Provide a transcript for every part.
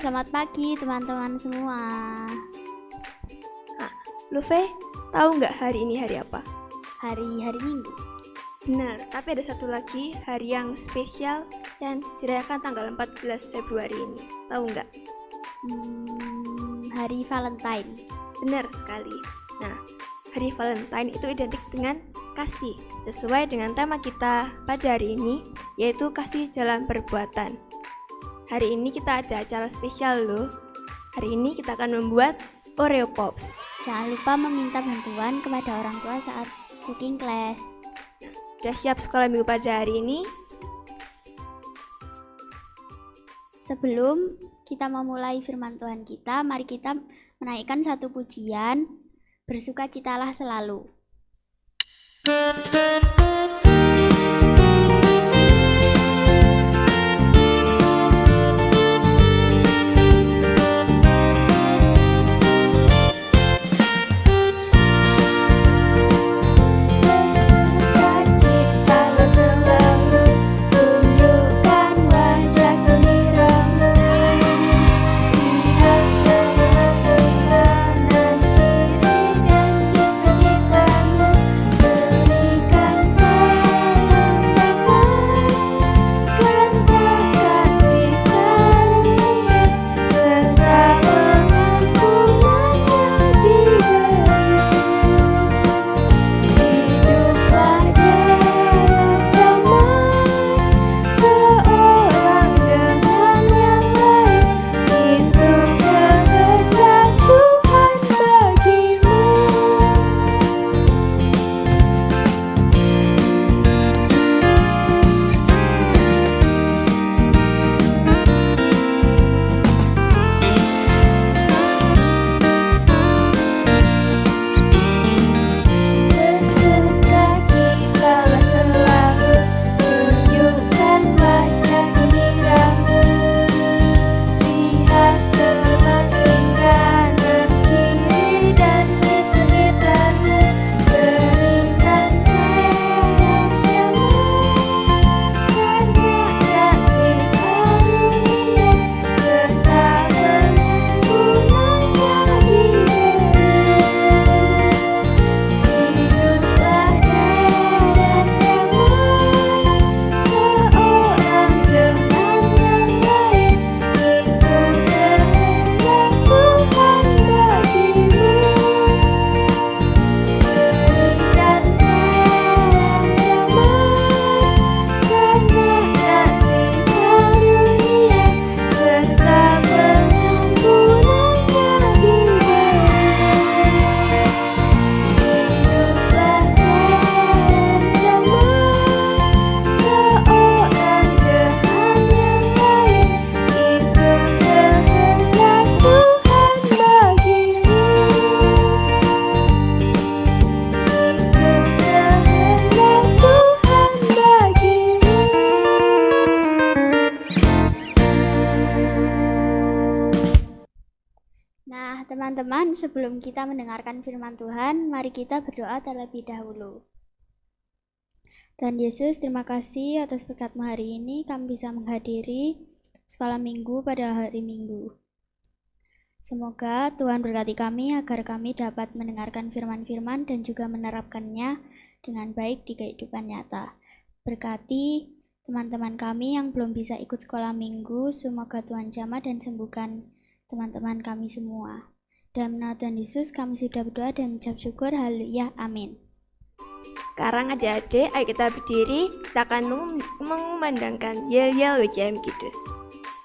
selamat pagi teman-teman semua. Luve, tahu nggak hari ini hari apa? Hari Minggu. Benar, tapi ada satu lagi hari yang spesial yang dirayakan tanggal 14 Februari ini. Tahu nggak? Hari Valentine. Benar sekali. Nah, hari Valentine itu identik dengan kasih, sesuai dengan tema kita pada hari ini, yaitu kasih dalam perbuatan. Hari ini kita ada acara spesial loh. Hari ini kita akan membuat Oreo Pops. Jangan lupa meminta bantuan kepada orang tua saat cooking class. Udah siap sekolah minggu pada hari ini? Sebelum kita memulai firman Tuhan kita, mari kita menaikkan satu pujian, bersukacitalah selalu. Teman-teman, sebelum kita mendengarkan firman Tuhan, mari kita berdoa terlebih dahulu. Tuhan Yesus, terima kasih atas berkat-Mu hari ini, kami bisa menghadiri sekolah minggu pada hari Minggu. Semoga Tuhan berkati kami agar kami dapat mendengarkan firman-firman dan juga menerapkannya dengan baik di kehidupan nyata. Berkati teman-teman kami yang belum bisa ikut sekolah minggu, semoga Tuhan jamah dan sembuhkan teman-teman kami semua. Dalam nama Tuhan Yesus kami sudah berdoa dan mengucap syukur. Haleluya, amin. Sekarang adik-adik, ayo kita berdiri, kita akan mengumandangkan yel-yel WCM Kidus.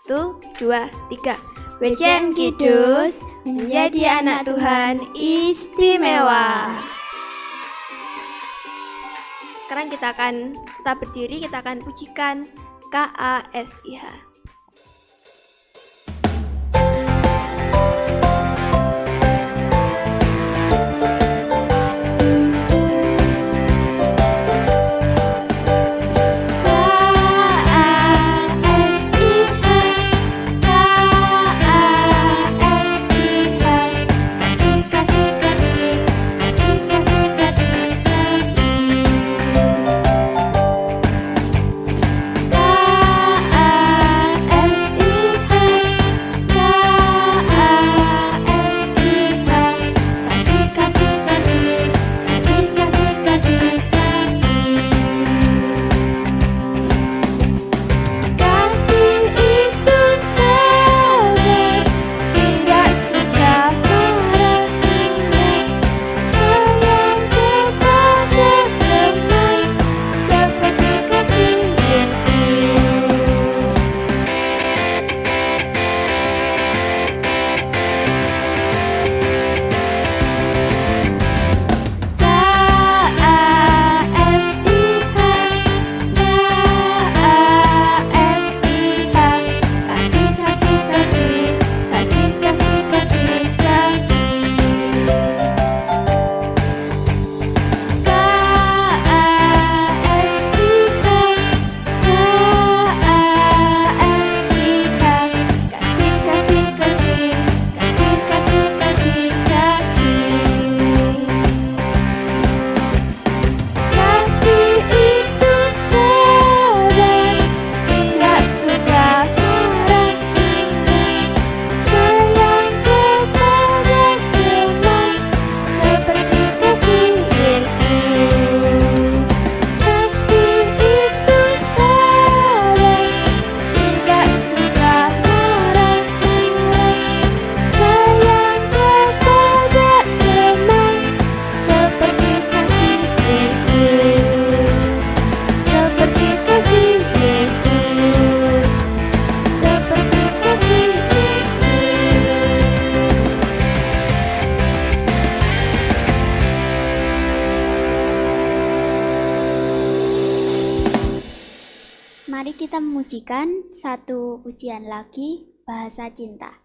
1, 2, 3. WCM Kidus menjadi anak Tuhan istimewa. Sekarang kita berdiri, kita akan pujikan KASIH. mari kita memujikan satu pujian lagi, Bahasa Cinta.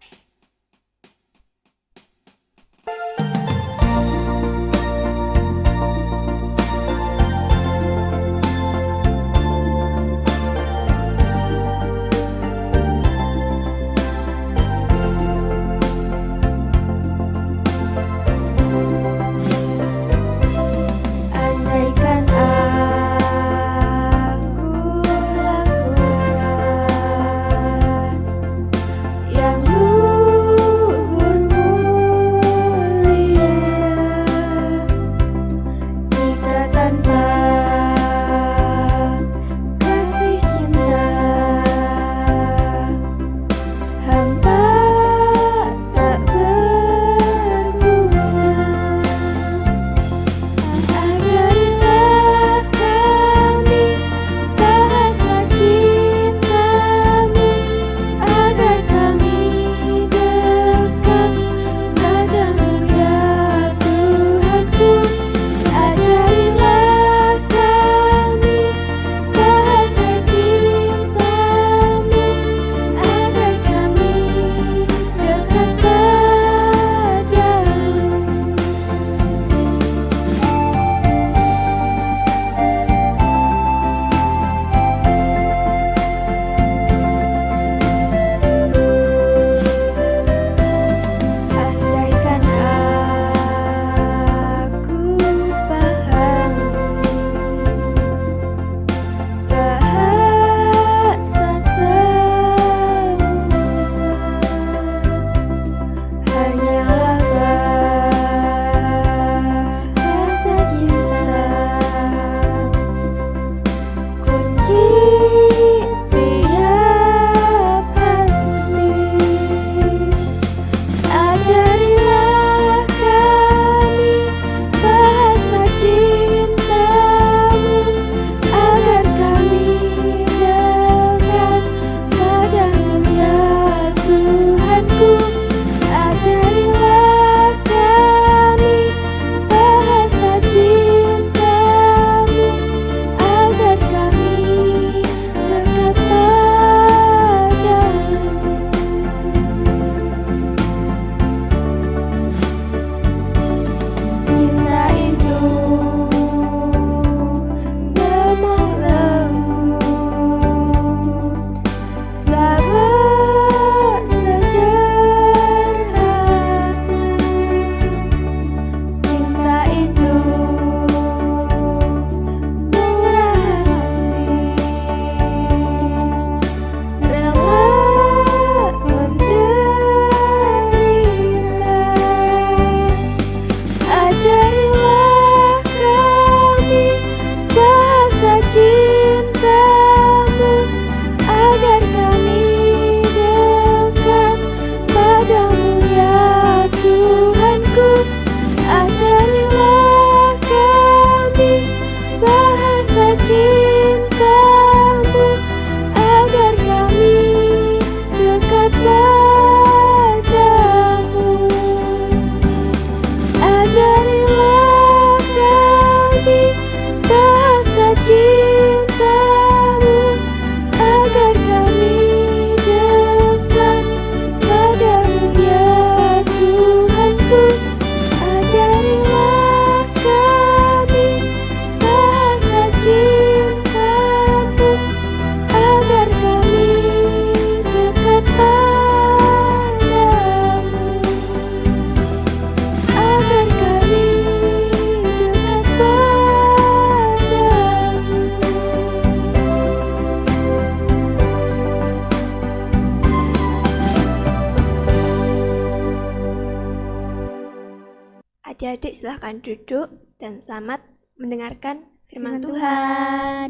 Adik-adik silahkan duduk dan selamat mendengarkan firman Tuhan. Tuhan.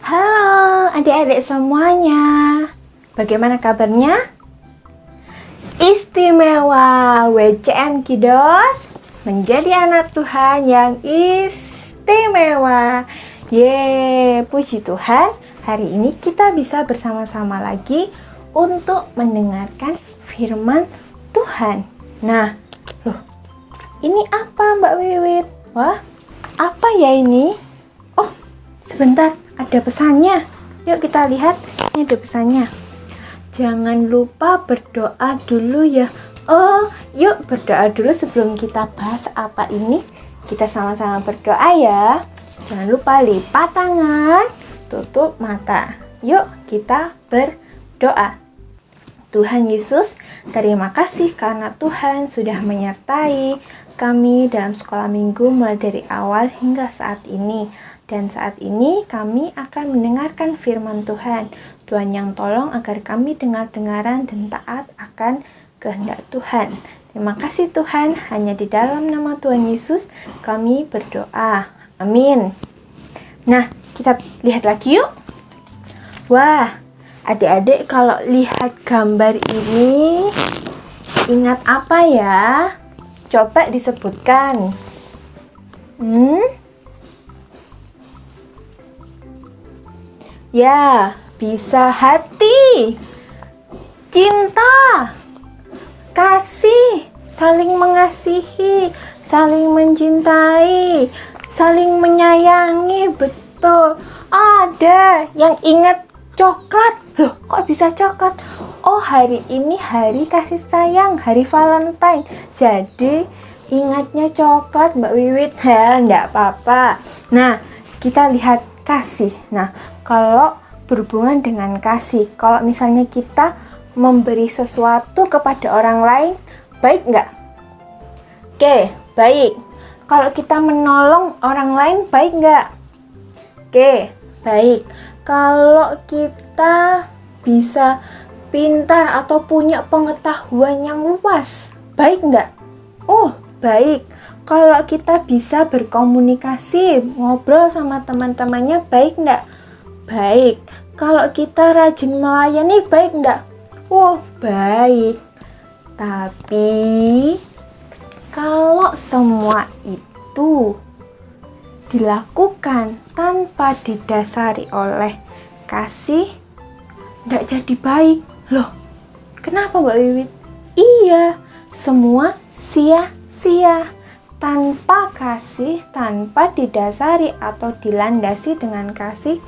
Halo adik-adik semuanya, bagaimana kabarnya? Istimewa, WCM Kiddos menjadi anak Tuhan yang istimewa. Puji Tuhan, hari ini kita bisa bersama-sama lagi untuk mendengarkan firman Tuhan. Nah, loh, ini apa Mbak Wiwit? Wah, apa ya ini? sebentar, ada pesannya. Yuk kita lihat, ini ada pesannya. Jangan lupa berdoa dulu ya. Oh, yuk berdoa dulu sebelum kita bahas apa ini. Kita sama-sama berdoa ya. Jangan lupa lipat tangan, tutup mata. Yuk kita berdoa. Tuhan Yesus, terima kasih karena Tuhan sudah menyertai kami dalam sekolah minggu mulai dari awal hingga saat ini. Dan saat ini kami akan mendengarkan firman Tuhan. Tuhan yang tolong agar kami dengar-dengaran dan taat akan kehendak Tuhan. Terima kasih Tuhan, hanya di dalam nama Tuhan Yesus kami berdoa. Amin. Nah, kita lihat lagi yuk. Wah, adik-adik kalau lihat gambar ini, ingat apa ya? Coba disebutkan. Ya, bisa hati, cinta, kasih, saling mengasihi, saling mencintai, saling menyayangi. Betul. Ada yang ingat coklat. Loh, kok bisa coklat? Oh, hari ini hari kasih sayang, hari Valentine. Jadi ingatnya coklat, Mbak Wiwit. Ya, enggak apa-apa. Nah, kita lihat kasih. Nah, kalau berhubungan dengan kasih, kalau misalnya kita memberi sesuatu kepada orang lain, baik nggak? Oke, baik. Kalau kita menolong orang lain, baik nggak? Oke, baik. Kalau kita bisa pintar atau punya pengetahuan yang luas, baik nggak? Oh, baik. Kalau kita bisa berkomunikasi, ngobrol sama teman-temannya, baik nggak? Baik. Kalau kita rajin melayani, baik nggak? Oh, baik. Tapi kalau semua itu dilakukan tanpa didasari oleh kasih, nggak jadi baik. Loh, kenapa Mbak Wiwit? Iya, semua sia-sia. Tanpa kasih, tanpa didasari atau dilandasi dengan kasih,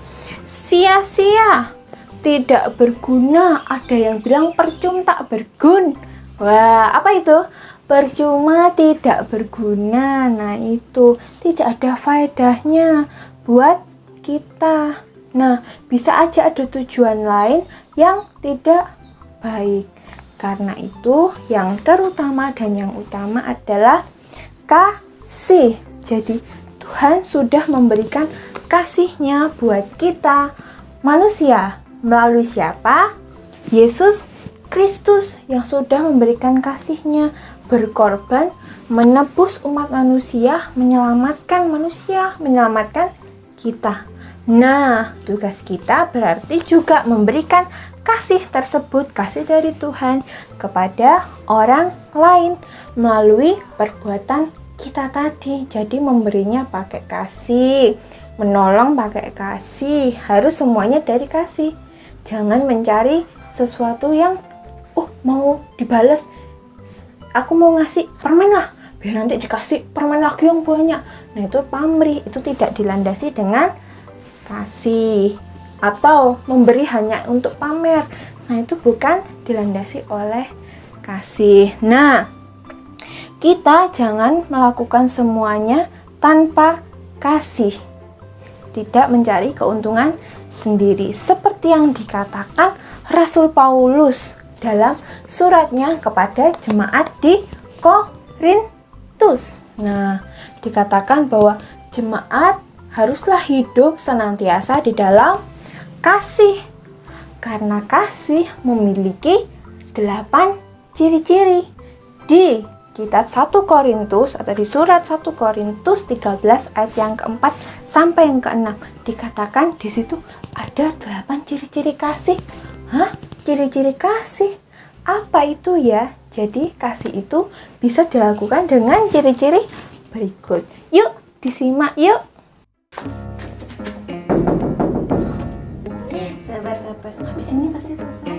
sia-sia, tidak berguna. Ada yang bilang percuma tak bergun. Wah, apa itu? Percuma tidak berguna. Nah, itu tidak ada faedahnya buat kita. Nah, bisa aja ada tujuan lain yang tidak baik. Karena itu, yang terutama dan yang utama adalah kasih. Jadi Tuhan sudah memberikan kasih-Nya buat kita manusia. Melalui siapa? Yesus Kristus yang sudah memberikan kasih-Nya, berkorban, menebus umat manusia, menyelamatkan manusia, menyelamatkan kita. Nah, tugas kita berarti juga memberikan kasih tersebut, kasih dari Tuhan kepada orang lain melalui perbuatan kita tadi. Jadi memberinya pakai kasih, menolong pakai kasih, harus semuanya dari kasih. Jangan mencari sesuatu yang mau dibalas. Aku mau ngasih permen lah, biar nanti dikasih permen lagi yang banyak. Nah, itu pamrih, itu tidak dilandasi dengan kasih. Atau memberi hanya untuk pamer. Nah, itu bukan dilandasi oleh kasih. Nah, kita jangan melakukan semuanya tanpa kasih. Tidak mencari keuntungan sendiri. Seperti yang dikatakan Rasul Paulus dalam suratnya kepada jemaat di Korintus. Nah, dikatakan bahwa jemaat haruslah hidup senantiasa di dalam kasih, karena kasih memiliki 8 ciri-ciri. Di kitab 1 Korintus atau di surat 1 Korintus 13 ayat yang keempat sampai yang keenam dikatakan di situ ada 8 ciri-ciri kasih. Hah? Ciri-ciri kasih? Apa itu ya? Jadi kasih itu bisa dilakukan dengan ciri-ciri berikut. Yuk, disimak yuk. Sabar. Habis ini pasti selesai.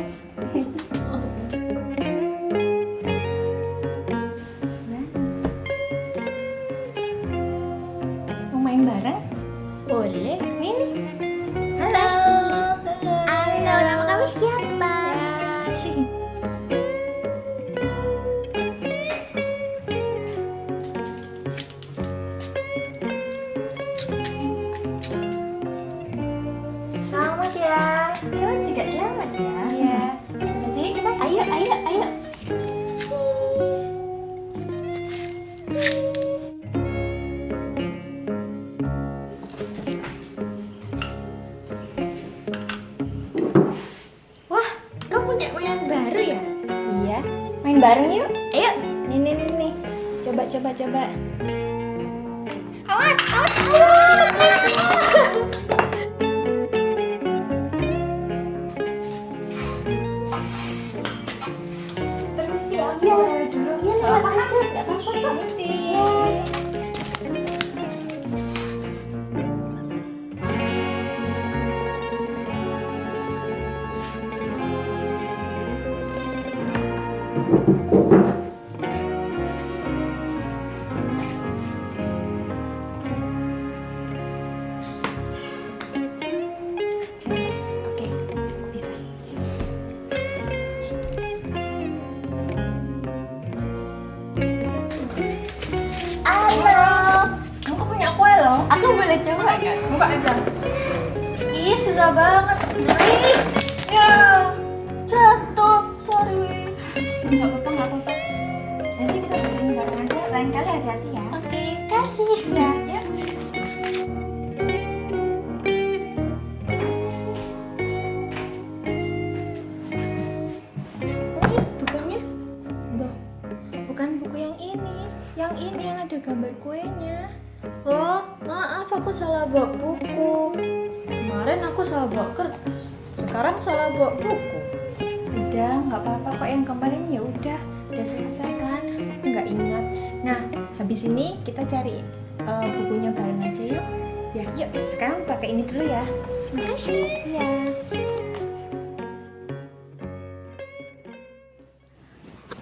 Mau main bareng? Boleh. Ini bareng yuk. Ayo. Nih. Coba. Awas. Permisi ya. Iya, dulu. Iya, apa aja. Enggak apa-apa kok. Permisi. Oke, bisa. Halo. Aku punya kue loh. Aku boleh coba nggak? Buka aja. Ih, susah banget. Ih, Ya. jatuh. Sorry. Enggak apa-apa. Nanti kita bersihin bareng aja. Lain kali hati-hati ya. Oke, kasih. Ya. Ini bukunya. Loh, bukan buku yang ini. Yang ini yang ada gambar kuenya. Oh, maaf aku salah bawa buku. Kemarin aku salah bawa kertas. Sekarang salah bawa buku. Udah, nggak apa-apa kok, yang kemarin ya udah selesai kan, nggak ingat. Nah, habis ini kita cari bukunya bareng aja yuk. Ya, yuk. Sekarang pakai ini dulu ya. Makasih. Ya.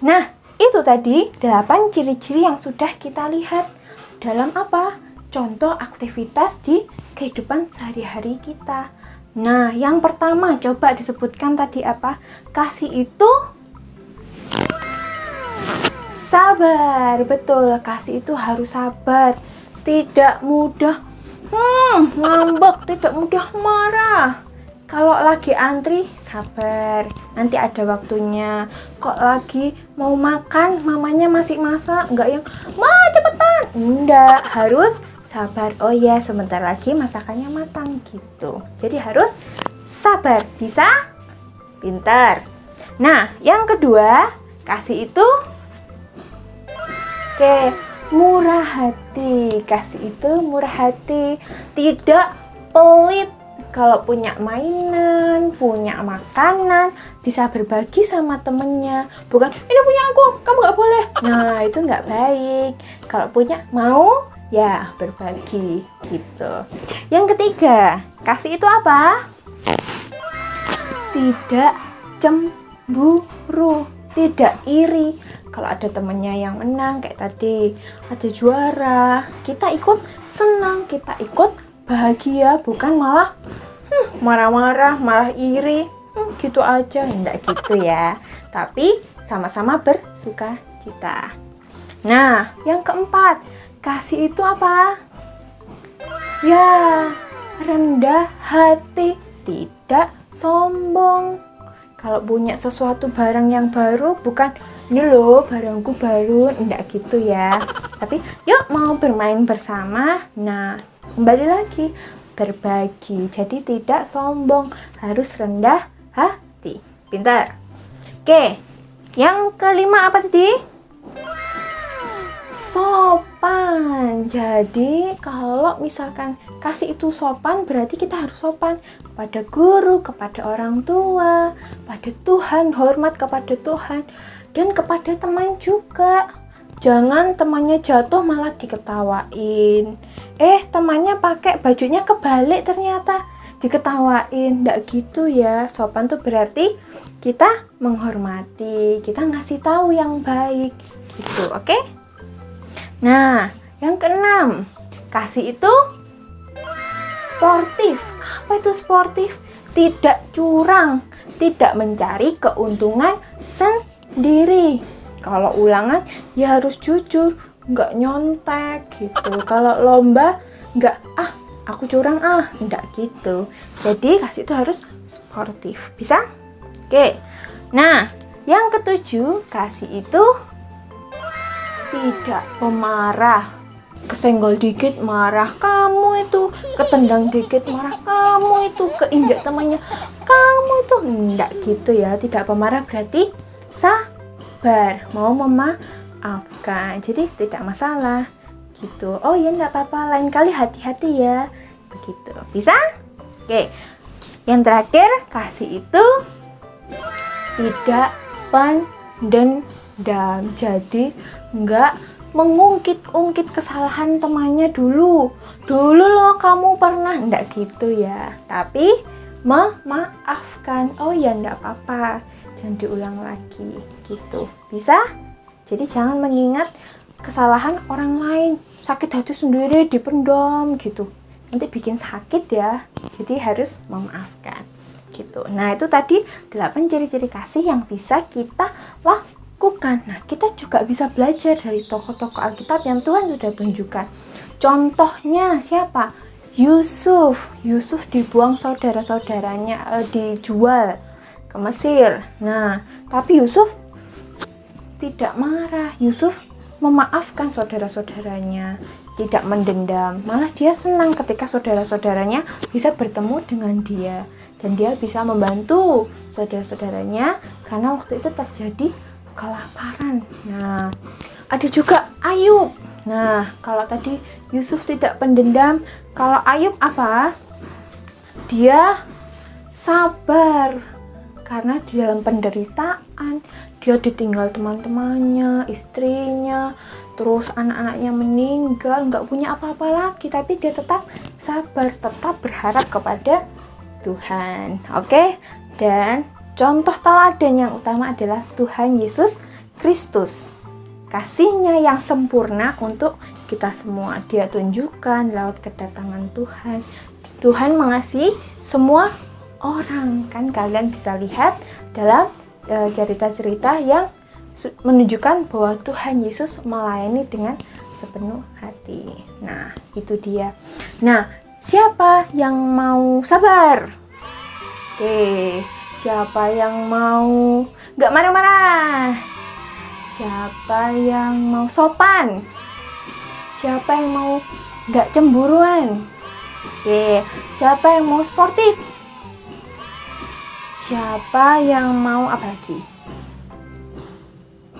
Nah, itu tadi 8 ciri-ciri yang sudah kita lihat dalam apa? Contoh aktivitas di kehidupan sehari-hari kita. Nah, yang pertama coba disebutkan tadi apa? Kasih itu sabar. Betul, kasih itu harus sabar. Tidak mudah ngambek, tidak mudah marah. Kalau lagi antri, sabar. Nanti ada waktunya. Kok lagi mau makan, mamanya masih masak, enggak yang, "Ma, cepetan." Enggak, harus sabar. Oh ya, sebentar lagi masakannya matang gitu. Jadi harus sabar. Bisa? Pintar. Nah, yang kedua, kasih itu murah hati. Kasih itu murah hati, tidak pelit. Kalau punya mainan, punya makanan, bisa berbagi sama temennya. Bukan, ini punya aku, kamu nggak boleh. Nah, itu nggak baik. Kalau punya, mau ya berbagi gitu. Yang ketiga, kasih itu apa? Tidak cemburu, tidak iri. Kalau ada temennya yang menang kayak tadi, ada juara, kita ikut senang, kita ikut bahagia, bukan malah marah-marah, malah iri, gitu aja, enggak gitu ya. Tapi sama-sama bersuka cita. Nah, yang keempat, kasih itu apa? Ya, rendah hati, tidak sombong. Kalau punya sesuatu barang yang baru, bukan ini loh barangku baru, enggak gitu ya. Tapi yuk mau bermain bersama. Nah, kembali lagi berbagi. Jadi tidak sombong, harus rendah hati. Pintar. Oke, yang kelima apa tadi? Sopan. Jadi kalau misalkan kasih itu sopan, berarti kita harus sopan kepada guru, kepada orang tua, pada Tuhan, hormat kepada Tuhan, dan kepada teman juga. Jangan temannya jatuh malah diketawain. Temannya pakai bajunya kebalik ternyata diketawain. Nggak gitu ya. Sopan tuh berarti kita menghormati, kita ngasih tahu yang baik gitu, oke? Nah, yang keenam, kasih itu sportif. Apa itu sportif? Tidak curang, tidak mencari keuntungan sendiri. Kalau ulangan ya harus jujur, nggak nyontek gitu. Kalau lomba nggak, aku curang nggak gitu. Jadi kasih itu harus sportif. Bisa? Oke. Nah, yang ketujuh, kasih itu tidak pemarah. Kesenggol dikit marah, kamu itu ketendang dikit marah, kamu itu keinjak temannya, kamu itu enggak gitu ya. Tidak pemarah berarti sabar. sabar, mau memaafkan. Jadi tidak masalah gitu. Oh ya enggak apa-apa, lain kali hati-hati ya. Begitu. Bisa? Oke. Yang terakhir, kasih itu tidak pendendam. Jadi enggak mengungkit-ungkit kesalahan temannya dulu loh kamu pernah, enggak gitu ya, tapi memaafkan. Oh ya enggak apa-apa, jangan diulang lagi gitu. Bisa? Jadi jangan mengingat kesalahan orang lain, sakit hati sendiri dipendam gitu, nanti bikin sakit ya. Jadi harus memaafkan gitu. Nah itu tadi 8 ciri-ciri kasih yang bisa kita lakukan. Nah kita juga bisa belajar dari tokoh-tokoh Alkitab yang Tuhan sudah tunjukkan. Contohnya siapa? Yusuf dibuang saudara-saudaranya, dijual ke Mesir. Nah tapi Yusuf tidak marah. Yusuf memaafkan saudara-saudaranya, tidak mendendam. Malah dia senang ketika saudara-saudaranya bisa bertemu dengan dia. Dan dia bisa membantu saudara-saudaranya karena waktu itu terjadi kelaparan. Nah, ada juga Ayub. Nah, kalau tadi Yusuf tidak pendendam, kalau Ayub apa? Dia sabar. Karena di dalam penderitaan, dia ditinggal teman-temannya, istrinya, terus anak-anaknya meninggal, nggak punya apa-apa lagi. Tapi dia tetap sabar, tetap berharap kepada Tuhan. Oke? Dan contoh teladan yang utama adalah Tuhan Yesus Kristus. Kasih-Nya yang sempurna untuk kita semua. Dia tunjukkan lewat kedatangan Tuhan. Tuhan mengasihi semua orang. Kan kalian bisa lihat dalam cerita-cerita yang menunjukkan bahwa Tuhan Yesus melayani dengan sepenuh hati. Nah, itu dia. Nah, siapa yang mau sabar? Oke, siapa yang mau gak marah-marah? Siapa yang mau sopan? Siapa yang mau gak cemburuan? Oke, siapa yang mau sportif? Siapa yang mau apa lagi?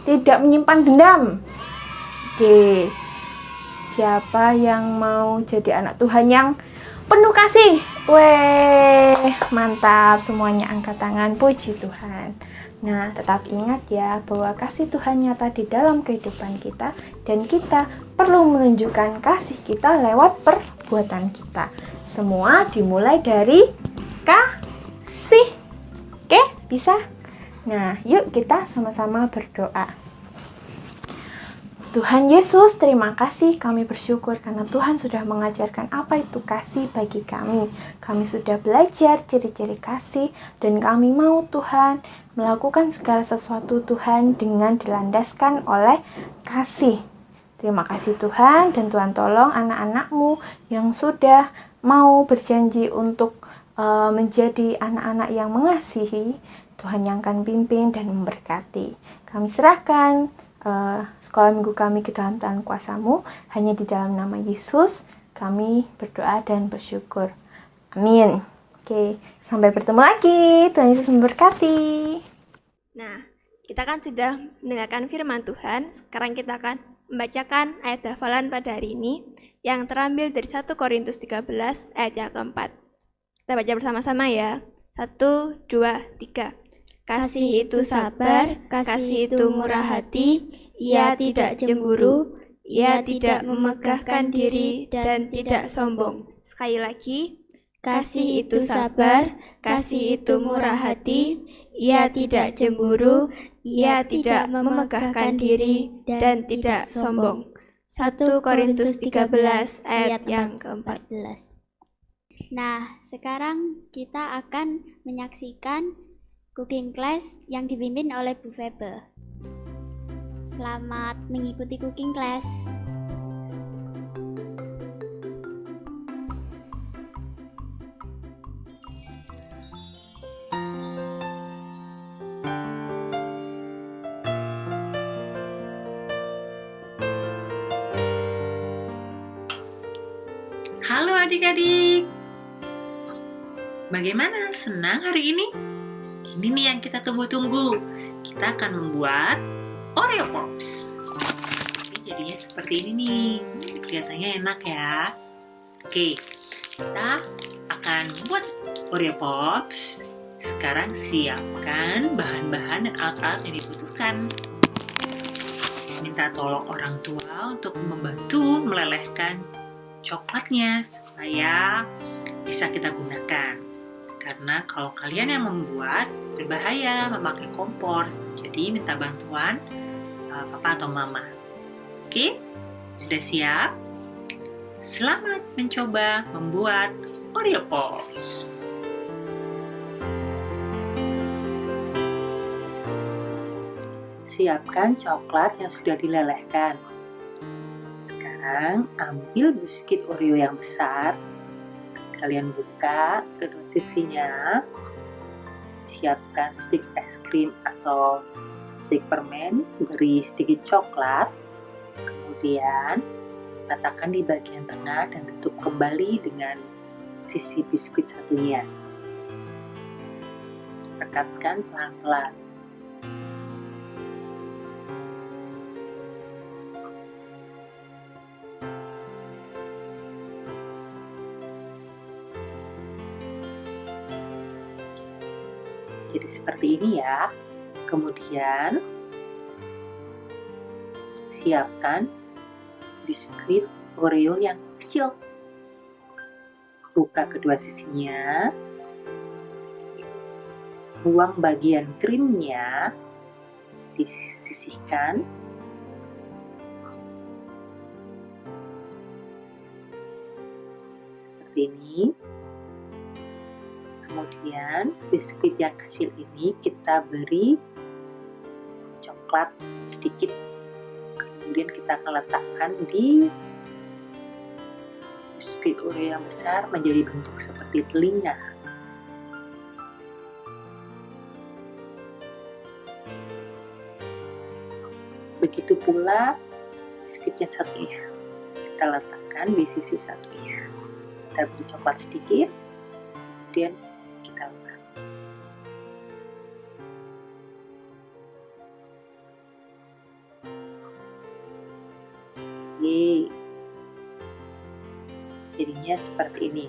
Tidak menyimpan dendam. Oke. Siapa yang mau jadi anak Tuhan yang penuh kasih? Weh, mantap, semuanya angkat tangan, puji Tuhan. Nah, tetap ingat ya bahwa kasih Tuhan nyata di dalam kehidupan kita dan kita perlu menunjukkan kasih kita lewat perbuatan kita. Semua dimulai dari kasih. Oke, bisa? Nah, yuk kita sama-sama berdoa. Tuhan Yesus, terima kasih, kami bersyukur karena Tuhan sudah mengajarkan apa itu kasih bagi kami. Kami sudah belajar ciri-ciri kasih dan kami mau Tuhan melakukan segala sesuatu Tuhan dengan dilandaskan oleh kasih. Terima kasih Tuhan, dan Tuhan tolong anak-anak-Mu yang sudah mau berjanji untuk menjadi anak-anak yang mengasihi. Tuhan yang akan pimpin dan memberkati. Kami serahkan sekolah minggu kami ke dalam tangan kuasa-Mu, hanya di dalam nama Yesus kami berdoa dan bersyukur. Amin. Oke, sampai bertemu lagi. Tuhan Yesus memberkati. Nah, kita kan sudah mendengarkan firman Tuhan. Sekarang kita akan membacakan ayat hafalan pada hari ini yang terambil dari 1 Korintus 13 ayat yang keempat. Kita baca bersama-sama ya. 1, 2, 3. Kasih itu sabar, kasih itu murah hati, ia tidak cemburu, ia tidak memegahkan diri dan tidak sombong. Sekali lagi, kasih itu sabar, kasih itu murah hati, ia tidak cemburu, ia tidak memegahkan diri dan tidak sombong. 1 Korintus 13 ayat yang ke-14. Nah, sekarang kita akan menyaksikan cooking class yang dipimpin oleh Bu Febe. Selamat mengikuti cooking class. Halo adik-adik, bagaimana? Senang hari ini? Ini nih yang kita tunggu-tunggu. Kita akan membuat Oreo Pops. Ini jadinya seperti ini nih. Kelihatannya enak ya. Oke, kita akan buat Oreo Pops. Sekarang siapkan bahan-bahan dan alat-alat yang dibutuhkan. Minta tolong orang tua untuk membantu melelehkan coklatnya supaya bisa kita gunakan. Karena kalau kalian yang membuat, berbahaya memakai kompor. Jadi minta bantuan papa atau mama. Oke, sudah siap? Selamat mencoba membuat Oreo Pops. Siapkan coklat yang sudah dilelehkan. Sekarang ambil biskuit Oreo yang besar. Kalian buka kedua sisinya. Siapkan stik es krim atau stik permen, beri sedikit coklat. Kemudian letakkan di bagian tengah dan tutup kembali dengan sisi biskuit satunya. Rekatkan pelan-pelan. Jadi seperti ini ya. Kemudian siapkan biskuit Oreo yang kecil. Buka kedua sisinya. Buang bagian krimnya. Disisihkan. Seperti ini. Kemudian biskuit yang kecil ini kita beri coklat sedikit. Kemudian kita akan letakkan di biskuit Oreo yang besar menjadi bentuk seperti telinga. Begitu pula biskuit yang satunya. Kita letakkan di sisi satunya. Kita beri coklat sedikit. Kemudian kita letak. Yeay. Jadinya seperti ini.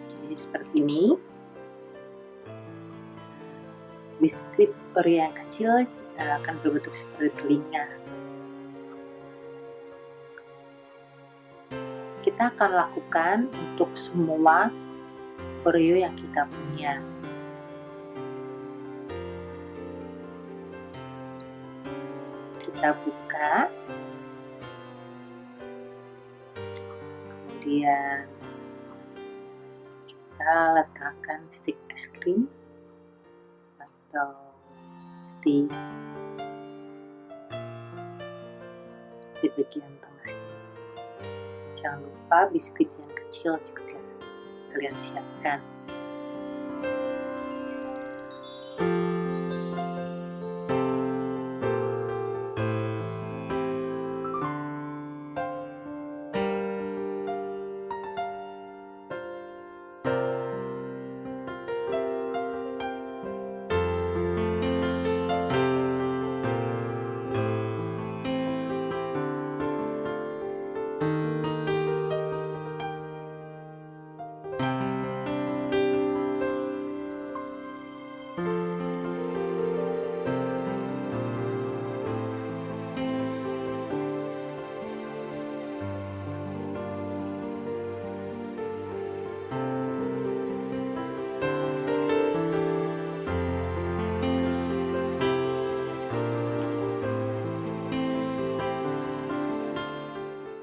Jadi seperti ini. Biskuit Oreo yang kecil akan berbentuk seperti telinga. Kita akan lakukan untuk semua Oreo yang kita punya. Kita buka, kemudian kita letakkan stik es krim atau stik di bagian tengah. Jangan lupa biskuit yang kecil juga kalian siapkan.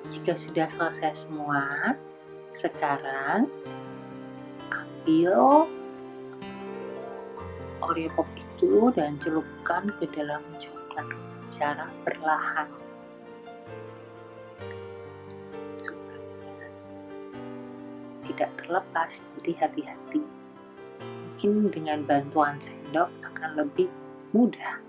Jika sudah selesai semua, sekarang ambil Oreo Pop itu dan celupkan ke dalam coklat secara perlahan. Supaya tidak terlepas, jadi hati-hati. Mungkin dengan bantuan sendok akan lebih mudah.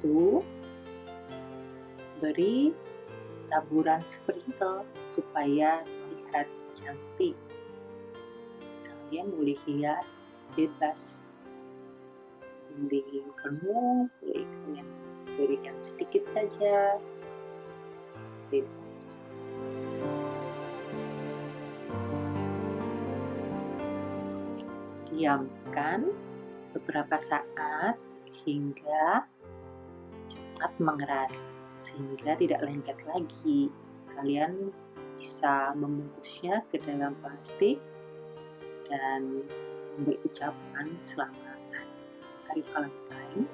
itu beri taburan sprinkle supaya terlihat cantik. Kalian boleh hias bebas, boleh penuh, boleh kalian berikan sedikit saja, bebas. Diamkan beberapa saat hingga coklat mengeras, sehingga tidak lengket lagi. Kalian bisa membungkusnya ke dalam plastik dan memberi ucapan selamat Hari Valentine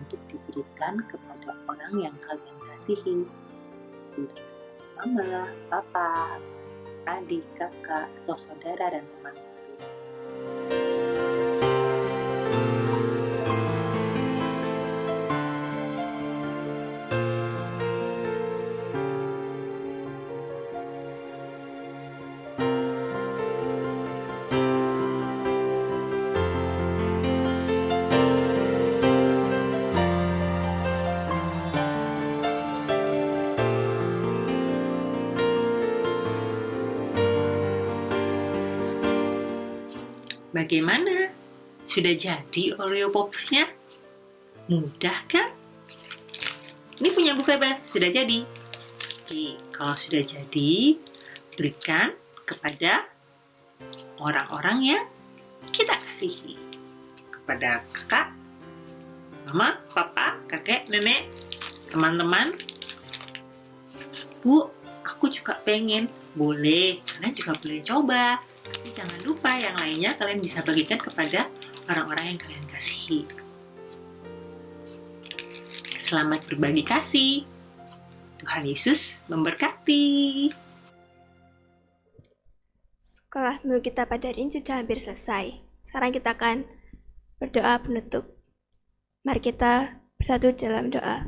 untuk diberikan kepada orang yang kalian kasihi, seperti mama, papa, adik, kakak, atau saudara dan teman. Bagaimana? Sudah jadi Oreo Pops-nya? Mudah kan? Ini punya Bu Febe, sudah jadi. Oke, kalau sudah jadi, berikan kepada orang-orang yang kita kasihi. Kepada kakak, mama, papa, kakek, nenek, teman-teman. Bu, aku juga pengen. Boleh, kalian juga boleh coba. Tapi jangan lupa yang lainnya kalian bisa bagikan kepada orang-orang yang kalian kasihi. Selamat berbagi kasih. Tuhan Yesus memberkati. Sekolah minggu kita pada hari ini sudah hampir selesai. Sekarang kita akan berdoa penutup. Mari kita bersatu dalam doa.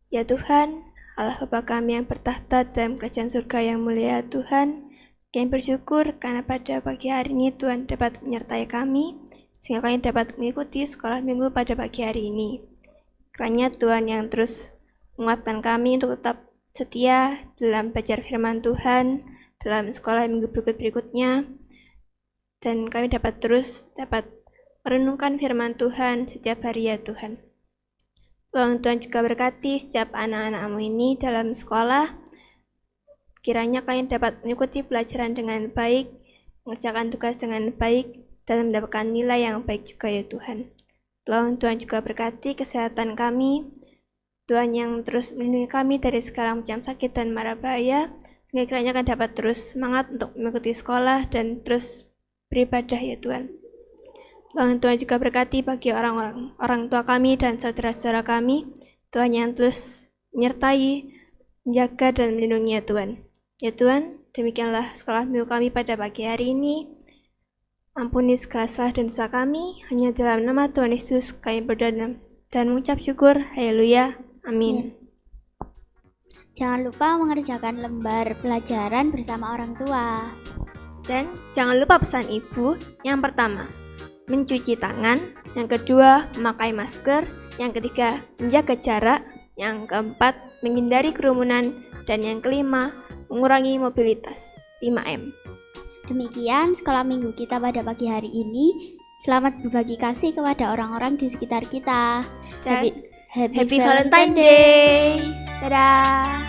Ya Tuhan, Allah Bapa kami yang bertahta dalam kerajaan surga yang mulia Tuhan, kami bersyukur karena pada pagi hari ini Tuhan dapat menyertai kami, sehingga kami dapat mengikuti sekolah minggu pada pagi hari ini. Kiranya Tuhan yang terus menguatkan kami untuk tetap setia dalam belajar firman Tuhan, dalam sekolah minggu berikut-berikutnya, dan kami dapat merenungkan firman Tuhan setiap hari ya Tuhan. Tolong Tuhan juga berkati setiap anak-anak-Mu ini dalam sekolah. Kiranya kalian dapat mengikuti pelajaran dengan baik, mengerjakan tugas dengan baik, dan mendapatkan nilai yang baik juga ya Tuhan. Tolong Tuhan juga berkati kesehatan kami, Tuhan yang terus melindungi kami dari segala macam sakit dan mara bahaya, sehingga kiranya kalian dapat terus semangat untuk mengikuti sekolah dan terus beribadah ya Tuhan. Tolong Tuhan juga berkati bagi orang tua kami dan saudara-saudara kami, Tuhan yang terus menyertai, menjaga dan melindungi ya Tuhan. Ya Tuhan, demikianlah sekolah minggu kami pada pagi hari ini. Ampuni segala salah dan dosa kami, hanya dalam nama Tuhan Yesus kami berdoa dan mengucap syukur. Haleluya. Amin. Jangan lupa mengerjakan lembar pelajaran bersama orang tua. Dan jangan lupa pesan ibu, yang pertama, mencuci tangan, yang kedua, memakai masker, yang ketiga, menjaga jarak, yang keempat, menghindari kerumunan, dan yang kelima, mengurangi mobilitas. 5M. Demikian sekolah minggu kita pada pagi hari ini. Selamat berbagi kasih kepada orang-orang di sekitar kita. Dan Happy Happy Valentine Day. Dadah.